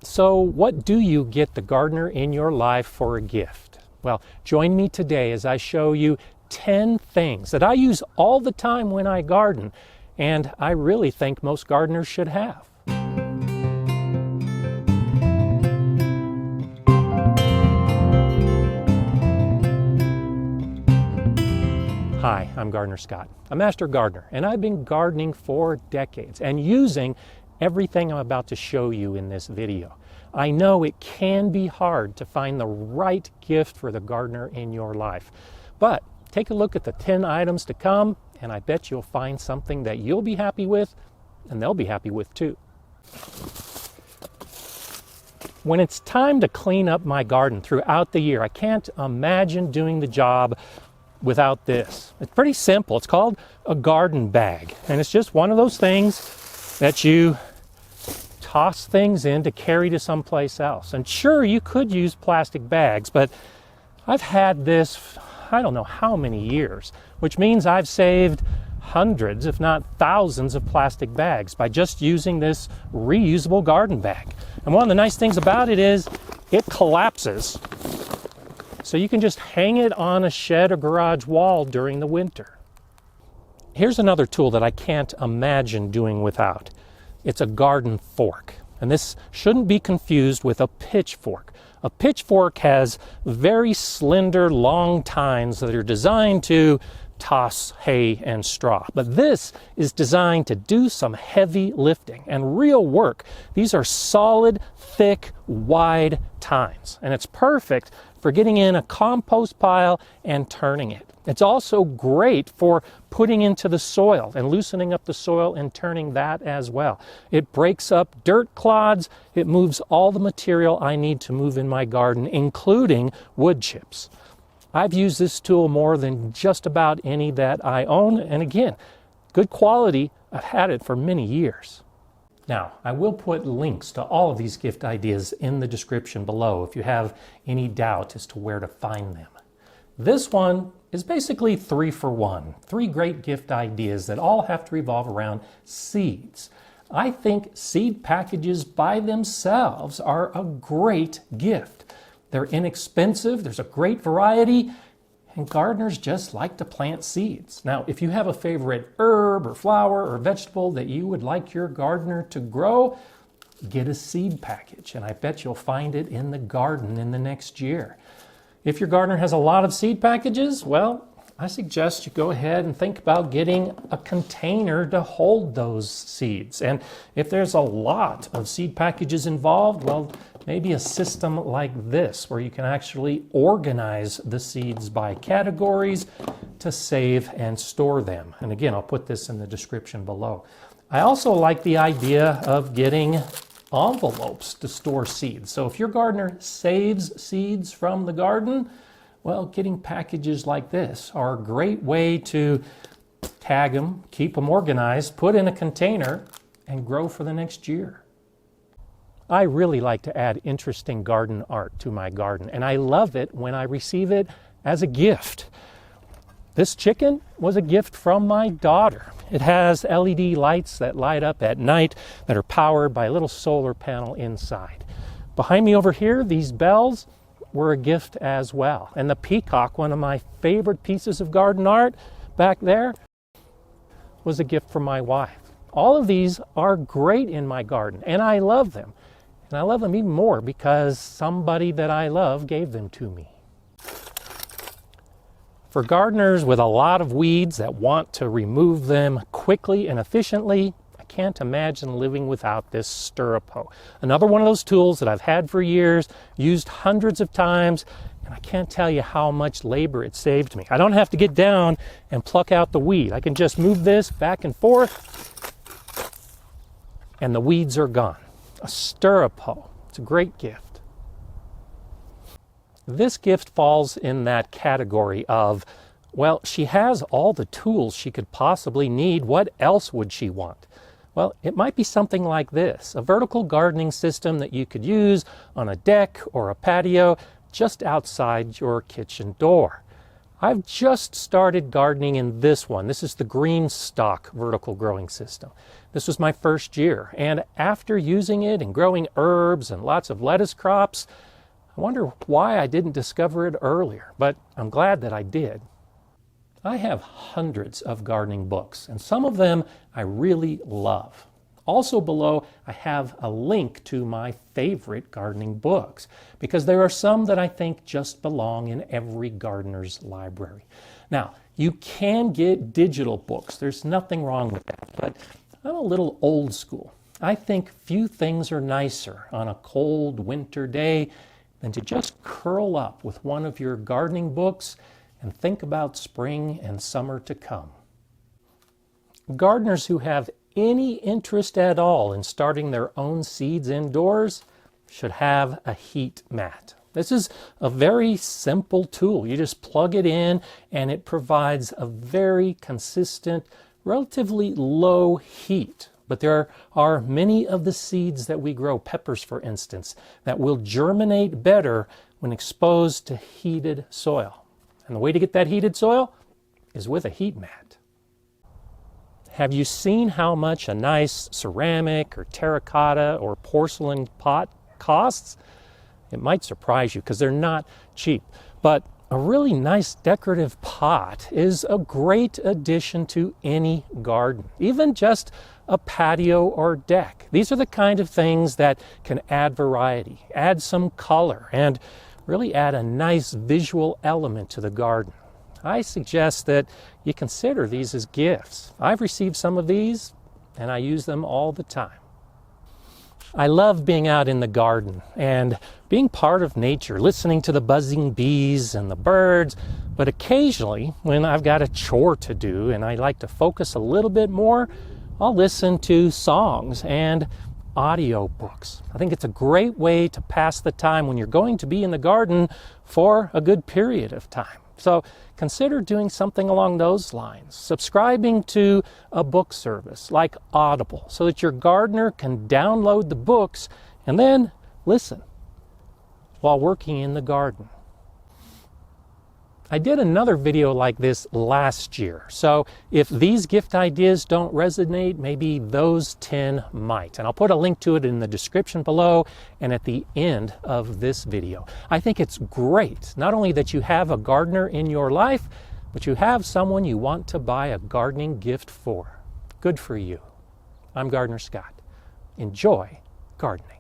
So what do you get the gardener in your life for a gift? Well, join me today as I show you 10 things that I use all the time when I garden, and I really think most gardeners should have. Hi, I'm Gardener Scott, a master gardener, and I've been gardening for decades and using everything I'm about to show you in this video. I know it can be hard to find the right gift for the gardener in your life, but take a look at the 10 items to come, and I bet you'll find something that you'll be happy with and they'll be happy with too. When it's time to clean up my garden throughout the year, I can't imagine doing the job without this. It's pretty simple. It's called a garden bag, and it's just one of those things that you toss things in to carry to someplace else. And sure, you could use plastic bags, but I've had this, I don't know how many years, which means I've saved hundreds, if not thousands, of plastic bags by just using this reusable garden bag. And one of the nice things about it is it collapses, so you can just hang it on a shed or garage wall during the winter. Here's another tool that I can't imagine doing without. It's a garden fork, and this shouldn't be confused with a pitchfork. A pitchfork has very slender, long tines that are designed to toss hay and straw. But this is designed to do some heavy lifting and real work. These are solid, thick, wide tines, and it's perfect for getting in a compost pile and turning it. It's also great for putting into the soil and loosening up the soil and turning that as well. It breaks up dirt clods. It moves all the material I need to move in my garden, including wood chips. I've used this tool more than just about any that I own, and again, good quality. I've had it for many years. Now, I will put links to all of these gift ideas in the description below if you have any doubt as to where to find them. This one is basically 3 for 1, 3 great gift ideas that all have to revolve around seeds. I think seed packages by themselves are a great gift. They're inexpensive, there's a great variety, and gardeners just like to plant seeds. Now, if you have a favorite herb or flower or vegetable that you would like your gardener to grow, get a seed package, and I bet you'll find it in the garden in the next year. If your gardener has a lot of seed packages, well, I suggest you go ahead and think about getting a container to hold those seeds. And if there's a lot of seed packages involved, well, maybe a system like this where you can actually organize the seeds by categories to save and store them. And again, I'll put this in the description below. I also like the idea of getting envelopes to store seeds. So if your gardener saves seeds from the garden, well, getting packages like this are a great way to tag them, keep them organized, put in a container, and grow for the next year. I really like to add interesting garden art to my garden, and I love it when I receive it as a gift. This chicken was a gift from my daughter. It has LED lights that light up at night that are powered by a little solar panel inside. Behind me over here, these bells were a gift as well. And the peacock, one of my favorite pieces of garden art back there, was a gift from my wife. All of these are great in my garden, and I love them. And I love them even more because somebody that I love gave them to me. For gardeners with a lot of weeds that want to remove them quickly and efficiently, I can't imagine living without this Stirrup Hoe. Another one of those tools that I've had for years, used hundreds of times, and I can't tell you how much labor it saved me. I don't have to get down and pluck out the weed. I can just move this back and forth, and the weeds are gone. A Stirrup Hoe. It's a great gift. This gift falls in that category of, well, she has all the tools she could possibly need. What else would she want? Well, it might be something like this, a vertical gardening system that you could use on a deck or a patio just outside your kitchen door. I've just started gardening in this one. This is the green stock vertical growing system. This was my first year, and after using it and growing herbs and lots of lettuce crops, I wonder why I didn't discover it earlier, but I'm glad that I did. I have hundreds of gardening books, and some of them I really love. Also below, I have a link to my favorite gardening books, because there are some that I think just belong in every gardener's library. Now, you can get digital books. There's nothing wrong with that, but I'm a little old school. I think few things are nicer on a cold winter day than to just curl up with one of your gardening books and think about spring and summer to come. Gardeners who have any interest at all in starting their own seeds indoors should have a heat mat. This is a very simple tool. You just plug it in and it provides a very consistent, relatively low heat. But there are many of the seeds that we grow, peppers for instance, that will germinate better when exposed to heated soil. And the way to get that heated soil is with a heat mat. Have you seen how much a nice ceramic or terracotta or porcelain pot costs? It might surprise you because they're not cheap, but a really nice decorative pot is a great addition to any garden, even just a patio or deck. These are the kind of things that can add variety, add some color, and really add a nice visual element to the garden. I suggest that you consider these as gifts. I've received some of these, and I use them all the time. I love being out in the garden and being part of nature, listening to the buzzing bees and the birds, but occasionally, when I've got a chore to do and I like to focus a little bit more, I'll listen to songs and audio books. I think it's a great way to pass the time when you're going to be in the garden for a good period of time. So consider doing something along those lines. Subscribing to a book service like Audible so that your gardener can download the books and then listen while working in the garden. I did another video like this last year, so if these gift ideas don't resonate, maybe those 10 might. And I'll put a link to it in the description below and at the end of this video. I think it's great, not only that you have a gardener in your life, but you have someone you want to buy a gardening gift for. Good for you. I'm Gardener Scott. Enjoy gardening.